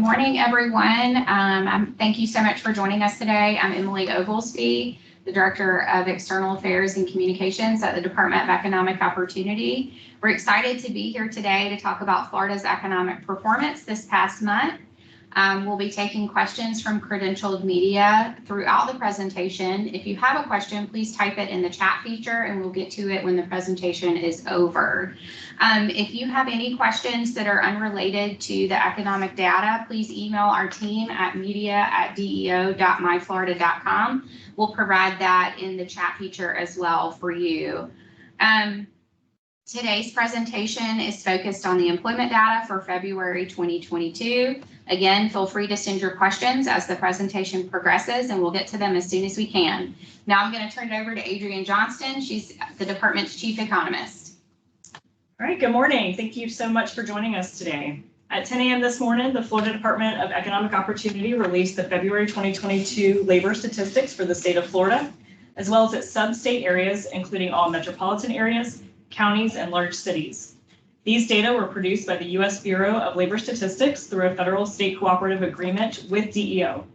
morning, everyone. Thank you so much for joining us today. I'm Emily Oglesby, the Director of External Affairs and Communications at the Department of Economic Opportunity. We're excited to be here today to talk about Florida's economic performance this past month. We'll be taking questions from credentialed media throughout the presentation. If you have a question, please type it in the chat feature and we'll get to it when the presentation is over. If you have any questions that are unrelated to the economic data, please email our team at media@deo.myflorida.com. We'll provide that in the chat feature as well for you. Today's presentation is focused on the employment data for February 2022. Again, feel free to send your questions as the presentation progresses, and we'll get to them as soon as we can. Now I'm going to turn it over to Adrienne Johnston. She's the department's chief economist. All right, good morning. Thank you so much for joining us today. At 10 a.m. this morning, the Florida Department of Economic Opportunity released the February 2022 labor statistics for the state of Florida, as well as its sub-state areas, including all metropolitan areas, counties, and large cities. These data were produced by the U.S. Bureau of Labor Statistics through a federal state cooperative agreement with DEO.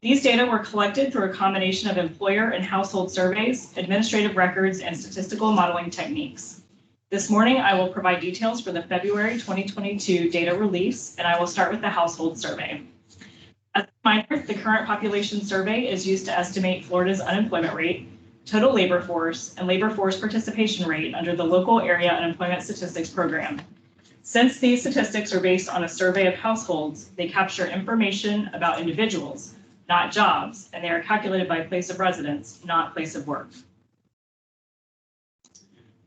These data were collected through a combination of employer and household surveys, administrative records, and statistical modeling techniques. This morning, I will provide details for the February 2022 data release, and I will start with the household survey. As a reminder, the current population survey is used to estimate Florida's unemployment rate, total labor force, and labor force participation rate under the local area unemployment statistics program. Since these statistics are based on a survey of households, they capture information about individuals, not jobs, and they are calculated by place of residence, not place of work.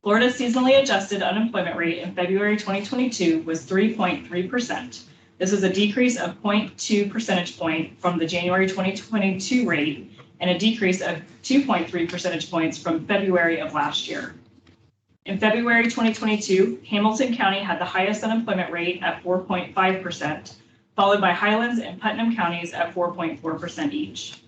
Florida's seasonally adjusted unemployment rate in February 2022 was 3.3%. This is a decrease of 0.2 percentage point from the January 2022 rate and a decrease of 2.3 percentage points from February of last year. In February 2022, Hamilton County had the highest unemployment rate at 4.5%, followed by Highlands and Putnam counties at 4.4% each.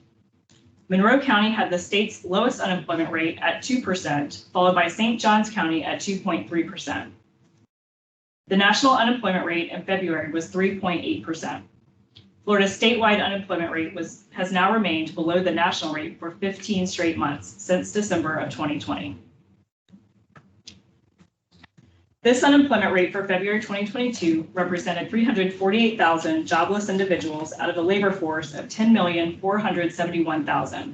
Monroe County had the state's lowest unemployment rate at 2%, followed by St. Johns County at 2.3%. The national unemployment rate in February was 3.8%. Florida's statewide unemployment rate has now remained below the national rate for 15 straight months since December of 2020. This unemployment rate for February 2022 represented 348,000 jobless individuals out of a labor force of 10,471,000.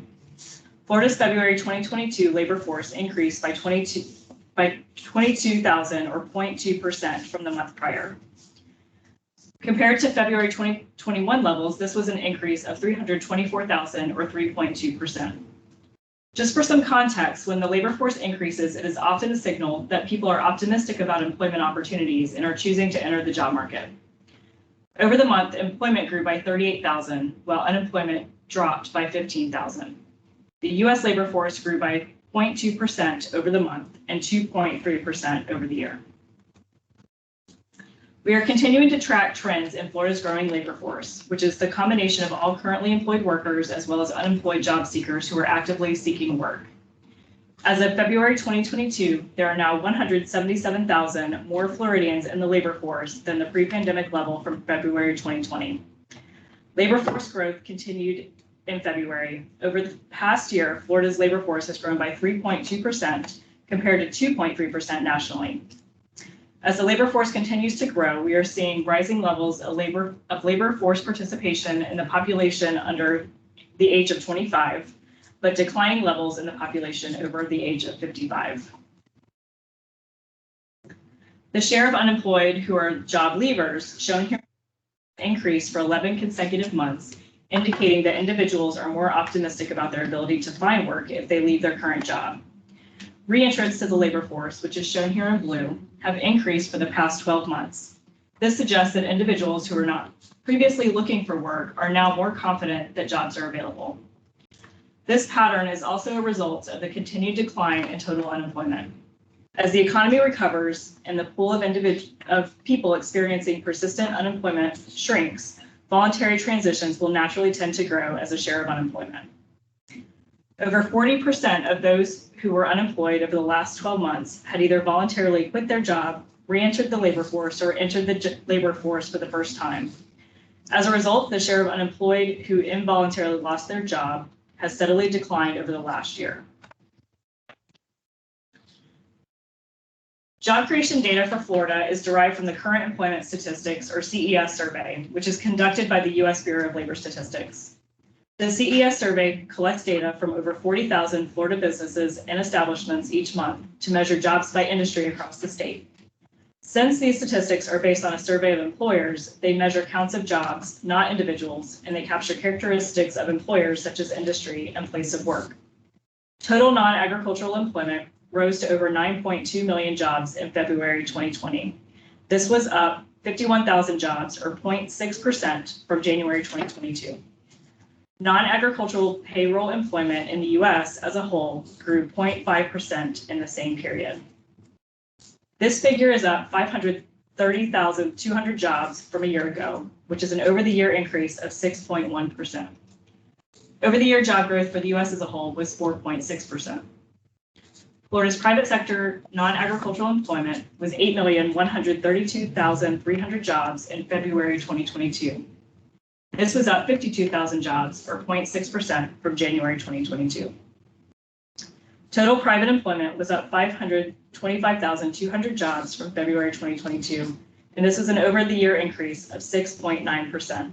Florida's February 2022 labor force increased by 22,000 or 0.2% from the month prior. Compared to February 2021 levels, this was an increase of 324,000 or 3.2%. Just for some context, when the labor force increases, it is often a signal that people are optimistic about employment opportunities and are choosing to enter the job market. Over the month, employment grew by 38,000, while unemployment dropped by 15,000. The U.S. labor force grew by 0.2% over the month and 2.3% over the year. We are continuing to track trends in Florida's growing labor force, which is the combination of all currently employed workers as well as unemployed job seekers who are actively seeking work. As of February 2022, there are now 177,000 more Floridians in the labor force than the pre-pandemic level from February 2020. Labor force growth continued in February. Over the past year, Florida's labor force has grown by 3.2% compared to 2.3% nationally. As the labor force continues to grow, we are seeing rising levels of labor force participation in the population under the age of 25, but declining levels in the population over the age of 55. The share of unemployed who are job leavers shown here increased for 11 consecutive months, indicating that individuals are more optimistic about their ability to find work if they leave their current job. Reentrants to the labor force, which is shown here in blue, have increased for the past 12 months. This suggests that individuals who were not previously looking for work are now more confident that jobs are available. This pattern is also a result of the continued decline in total unemployment. As the economy recovers and the pool of people experiencing persistent unemployment shrinks, voluntary transitions will naturally tend to grow as a share of unemployment. Over 40% of those who were unemployed over the last 12 months had either voluntarily quit their job, re-entered the labor force, or entered the labor force for the first time. As a result, the share of unemployed who involuntarily lost their job has steadily declined over the last year. Job creation data for Florida is derived from the Current Employment Statistics, or CES survey, which is conducted by the U.S. Bureau of Labor Statistics. The CES survey collects data from over 40,000 Florida businesses and establishments each month to measure jobs by industry across the state. Since these statistics are based on a survey of employers, they measure counts of jobs, not individuals, and they capture characteristics of employers such as industry and place of work. Total non-agricultural employment rose to over 9.2 million jobs in February 2020. This was up 51,000 jobs, or 0.6% from January 2022. Non-agricultural payroll employment in the U.S. as a whole grew 0.5% in the same period. This figure is up 530,200 jobs from a year ago, which is an over-the-year increase of 6.1%. Over-the-year job growth for the U.S. as a whole was 4.6%. Florida's private sector non-agricultural employment was 8,132,300 jobs in February 2022. This was up 52,000 jobs, or 0.6% from January 2022. Total private employment was up 525,200 jobs from February 2022, and this was an over-the-year increase of 6.9%.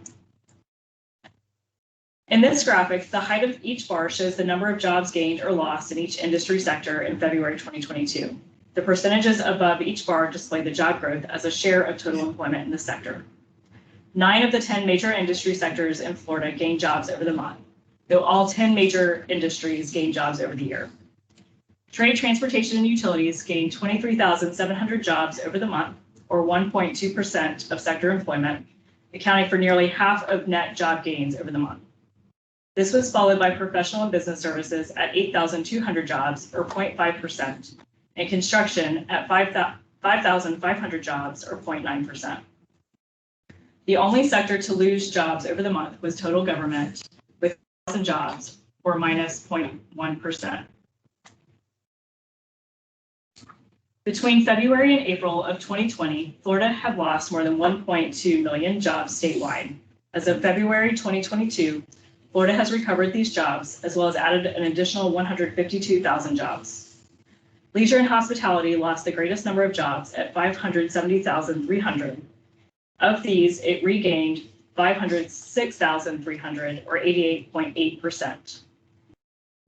In this graphic, the height of each bar shows the number of jobs gained or lost in each industry sector in February 2022. The percentages above each bar display the job growth as a share of total employment in the sector. 9 of the 10 major industry sectors in Florida gained jobs over the month, though all 10 major industries gained jobs over the year. Trade, transportation, and utilities gained 23,700 jobs over the month, or 1.2% of sector employment, accounting for nearly half of net job gains over the month. This was followed by professional and business services at 8,200 jobs, or 0.5%, and construction at 5,500 jobs, or 0.9%. The only sector to lose jobs over the month was total government, with 1,000 jobs, or minus 0.1%. Between February and April of 2020, Florida had lost more than 1.2 million jobs statewide. As of February 2022, Florida has recovered these jobs, as well as added an additional 152,000 jobs. Leisure and hospitality lost the greatest number of jobs at 570,300. Of these, it regained 506,300, or 88.8%.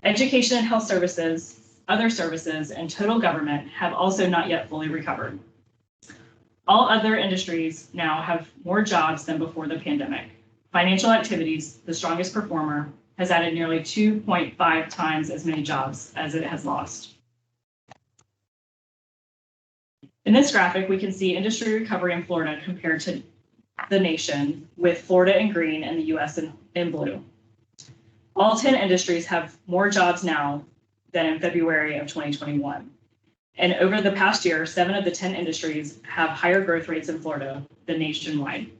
Education and health services, other services, and total government have also not yet fully recovered. All other industries now have more jobs than before the pandemic. Financial activities, the strongest performer, has added nearly 2.5 times as many jobs as it has lost. In this graphic, we can see industry recovery in Florida compared to the nation, with Florida in green and the U.S. in blue. All 10 industries have more jobs now than in February of 2021. And over the past year, 7 of the 10 industries have higher growth rates in Florida than nationwide.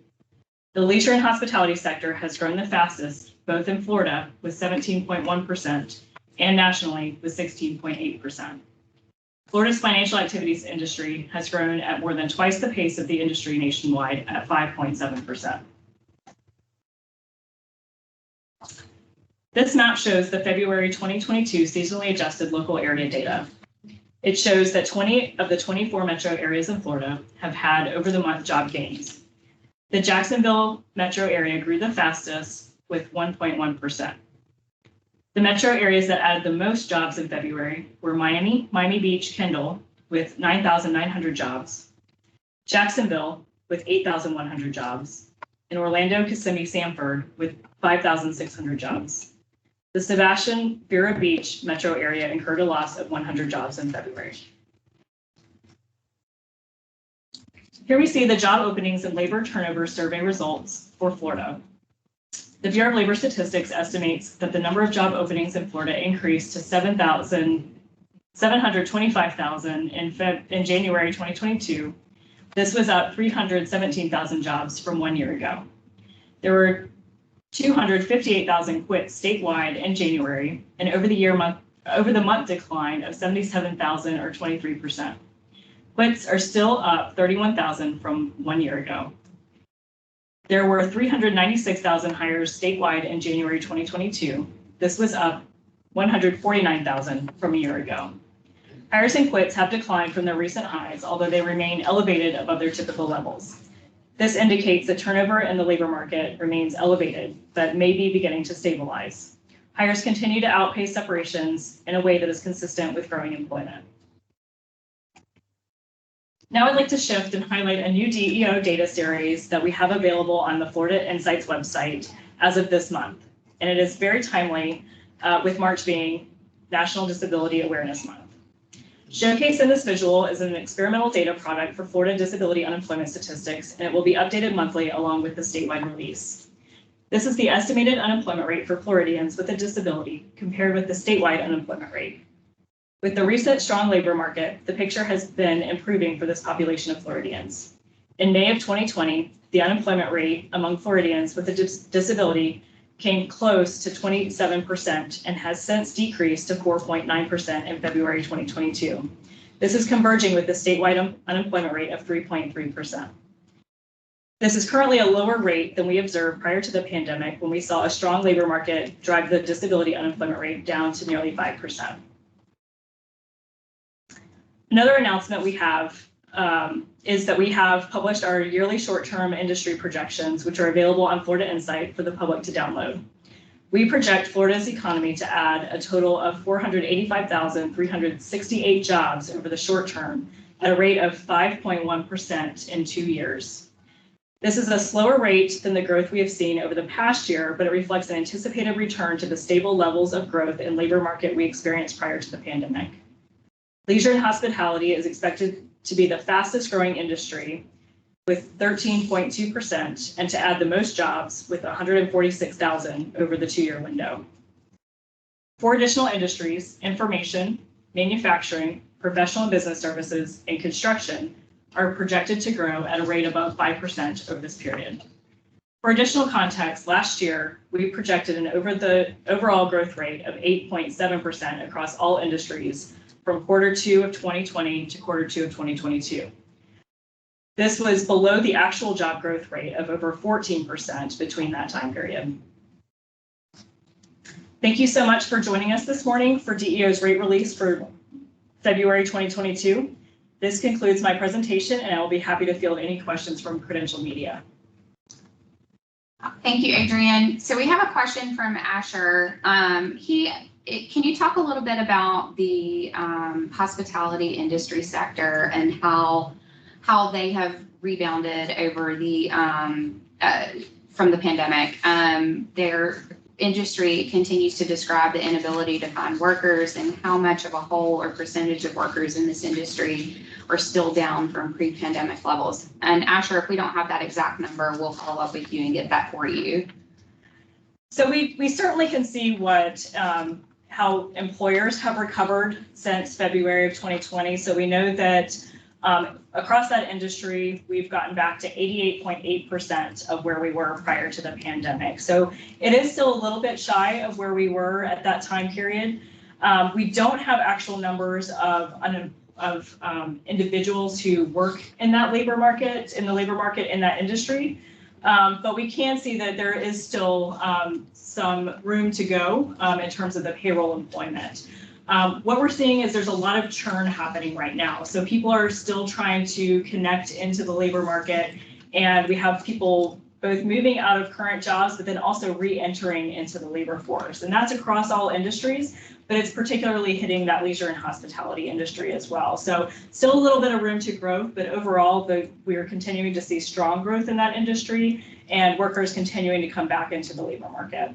The leisure and hospitality sector has grown the fastest, both in Florida with 17.1% and nationally with 16.8%. Florida's financial activities industry has grown at more than twice the pace of the industry nationwide at 5.7%. This map shows the February 2022 seasonally adjusted local area data. It shows that 20 of the 24 metro areas in Florida have had over the month job gains. The Jacksonville metro area grew the fastest with 1.1%. The metro areas that added the most jobs in February were Miami, Miami Beach, Kendall with 9,900 jobs, Jacksonville with 8,100 jobs, and Orlando, Kissimmee, Sanford with 5,600 jobs. The Sebastian Vero Beach metro area incurred a loss of 100 jobs in February. Here we see the job openings and labor turnover survey results for Florida. The Bureau of Labor Statistics estimates that the number of job openings in Florida increased to 725,000 in January 2022. This was up 317,000 jobs from 1 year ago. There were 258,000 quits statewide in January, and over the month decline of 77,000, or 23%. Quits are still up 31,000 from 1 year ago. There were 396,000 hires statewide in January 2022. This was up 149,000 from a year ago. Hires and quits have declined from their recent highs, although they remain elevated above their typical levels. This indicates that turnover in the labor market remains elevated, but may be beginning to stabilize. Hires continue to outpace separations in a way that is consistent with growing employment. Now I'd like to shift and highlight a new DEO data series that we have available on the Florida Insights website as of this month. And it is very timely, with March being National Disability Awareness Month. Showcased in this visual is an experimental data product for Florida disability unemployment statistics, and it will be updated monthly along with the statewide release. This is the estimated unemployment rate for Floridians with a disability compared with the statewide unemployment rate. With the recent strong labor market, the picture has been improving for this population of Floridians. In May of 2020, the unemployment rate among Floridians with a disability came close to 27% and has since decreased to 4.9% in February 2022. This is converging with the statewide unemployment rate of 3.3%. This is currently a lower rate than we observed prior to the pandemic, when we saw a strong labor market drive the disability unemployment rate down to nearly 5%. Another announcement we have is that we have published our yearly short-term industry projections, which are available on Florida Insight for the public to download. We project Florida's economy to add a total of 485,368 jobs over the short term at a rate of 5.1% in 2 years. This is a slower rate than the growth we have seen over the past year, but it reflects an anticipated return to the stable levels of growth in labor market we experienced prior to the pandemic. Leisure and hospitality is expected to be the fastest growing industry with 13.2%, and to add the most jobs with 146,000 over the 2-year window. 4 additional industries, information, manufacturing, professional and business services, and construction, are projected to grow at a rate above 5% over this period. For additional context, last year, we projected an overall growth rate of 8.7% across all industries from Q2 of 2020 to Q2 of 2022. This was below the actual job growth rate of over 14% between that time period. Thank you so much for joining us this morning for DEO's rate release for February 2022. This concludes my presentation, and I will be happy to field any questions from credential media. Thank you, Adrian. So we have a question from Asher. Can you talk a little bit about the hospitality industry sector and how they have rebounded over the from the pandemic? Their industry continues to describe the inability to find workers, and how much of a whole or percentage of workers in this industry are still down from pre-pandemic levels. And Asher, if we don't have that exact number, we'll follow up with you and get that for you. So we certainly can see what how employers have recovered since February of 2020. So we know that across that industry, we've gotten back to 88.8% of where we were prior to the pandemic. So it is still a little bit shy of where we were at that time period. We don't have actual numbers of individuals who work in that labor market, in that industry. But we can see that there is still some room to go in terms of the payroll employment. What we're seeing is there's a lot of churn happening right now. So people are still trying to connect into the labor market, and we have people both moving out of current jobs, but then also re-entering into the labor force. And that's across all industries, but it's particularly hitting that leisure and hospitality industry as well. So still a little bit of room to growth, but overall, we are continuing to see strong growth in that industry and workers continuing to come back into the labor market.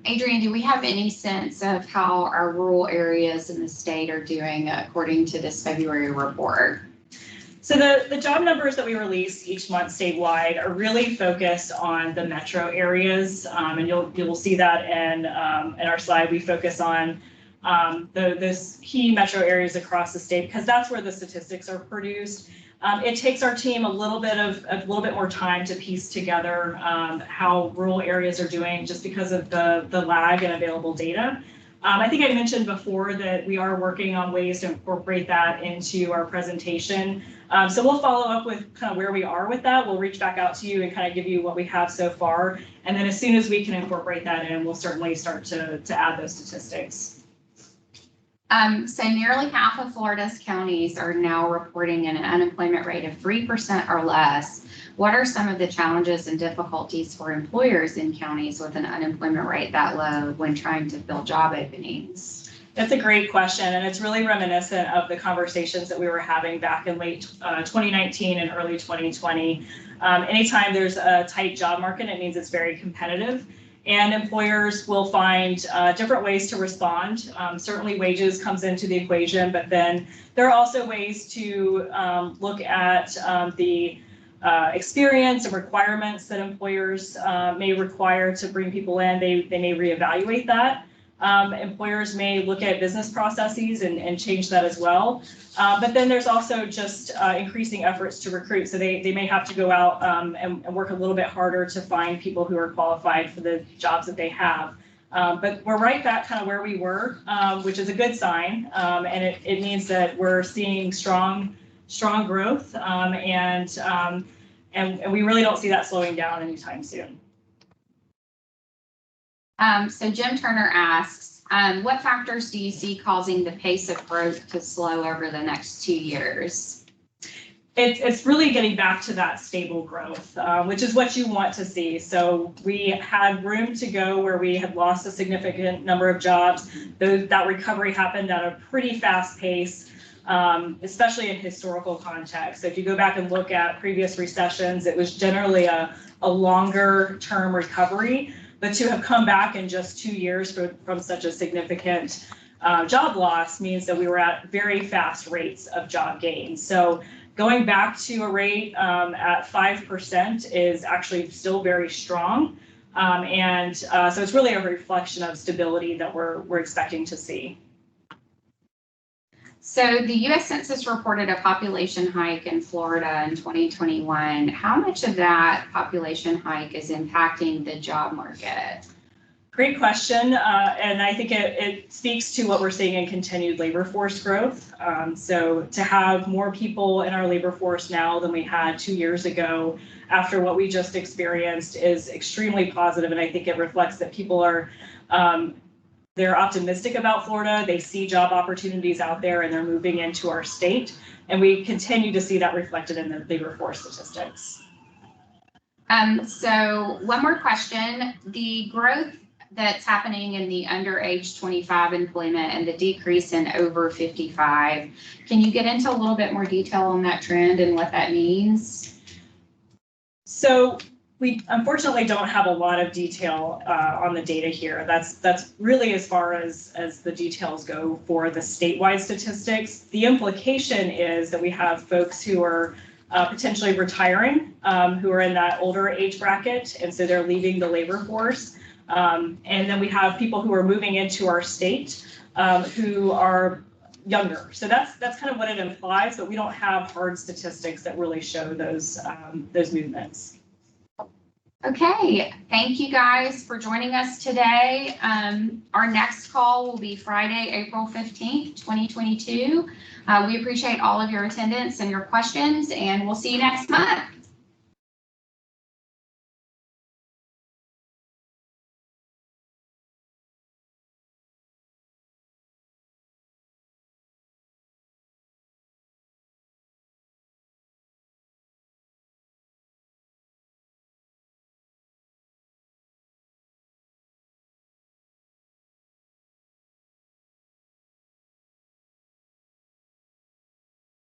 Adrian, do we have any sense of how our rural areas in the state are doing according to this February report? So the job numbers that we release each month statewide are really focused on the metro areas, and you will see that in our slide. We focus on those key metro areas across the state because that's where the statistics are produced. It takes our team a little bit more time to piece together how rural areas are doing, just because of the lag in available data. I think I mentioned before that we are working on ways to incorporate that into our presentation. So we'll follow up with kind of where we are with that. We'll reach back out to you and kind of give you what we have so far. And then as soon as we can incorporate that in, we'll certainly start to add those statistics. So nearly half of Florida's counties are now reporting an unemployment rate of 3% or less. What are some of the challenges and difficulties for employers in counties with an unemployment rate that low when trying to fill job openings? That's a great question, and it's really reminiscent of the conversations that we were having back in late 2019 and early 2020. Anytime there's a tight job market, it means it's very competitive. And employers will find different ways to respond. Certainly wages comes into the equation, but then there are also ways to look at the experience and requirements that employers may require to bring people in. They may reevaluate that. Employers may look at business processes and change that as well. But then there's also just increasing efforts to recruit. So they may have to go out and work a little bit harder to find people who are qualified for the jobs that they have. But we're right back kind of where we were, which is a good sign. And it means that we're seeing strong growth and we really don't see that slowing down anytime soon. So Jim Turner asks, what factors do you see causing the pace of growth to slow over the next 2 years? It's really getting back to that stable growth, which is what you want to see. So we had room to go where we had lost a significant number of jobs. That recovery happened at a pretty fast pace, especially in historical context. So if you go back and look at previous recessions, it was generally a longer term recovery. But to have come back in just 2 years from such a significant job loss means that we were at very fast rates of job gains. So going back to a rate at 5% is actually still very strong. So it's really a reflection of stability that we're expecting to see. So the U.S. Census reported a population hike in Florida in 2021. How much of that population hike is impacting the job market? Great question, and I think it speaks to what we're seeing in continued labor force growth. So to have more people in our labor force now than we had 2 years ago after what we just experienced is extremely positive, and I think it reflects that people are they're optimistic about Florida. They see job opportunities out there and they're moving into our state. And we continue to see that reflected in the labor force statistics. So one more question. The growth that's happening in the under age 25 employment and the decrease in over 55, can you get into a little bit more detail on that trend and what that means? So we unfortunately don't have a lot of detail on the data here. That's really as far as the details go for the statewide statistics. The implication is that we have folks who are potentially retiring, who are in that older age bracket, and so they're leaving the labor force. And then we have people who are moving into our state who are younger. So that's kind of what it implies, but we don't have hard statistics that really show those movements. Okay, thank you guys for joining us today. Our next call will be Friday, April 15th, 2022. We appreciate all of your attendance and your questions, and we'll see you next month.